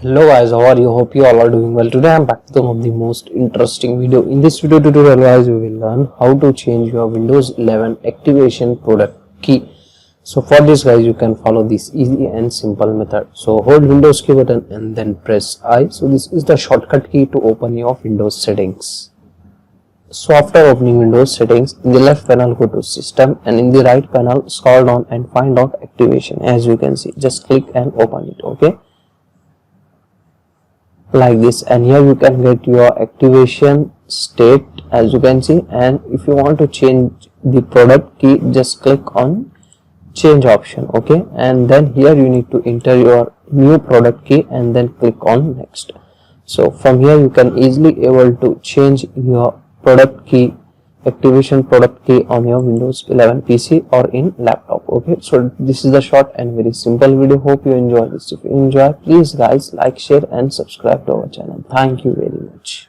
Hello guys, how are you? Hope you all are doing well. Today I'm back with one of the most interesting video. In this video tutorial guys, we will learn how to change your Windows 11 activation product key. So for this guys, you can follow this easy and simple method. So hold Windows key button and then press I. So this is the shortcut key to open your Windows settings. So after opening Windows settings, in the left panel go to system and in the right panel scroll down and find out activation. As you can see, just click and open it. Okay, like this, and here you can get your activation state as you can see, and if you want to change the product key, just click on change option. Okay, and then here you need to enter your new product key and then click on next. So from here you can easily able to change your product key, activation product key on your Windows 11 PC or in laptop. Okay, so this is the short and very simple video. Hope you enjoy this. If you enjoy, please guys like, share and subscribe to our channel. Thank you very much.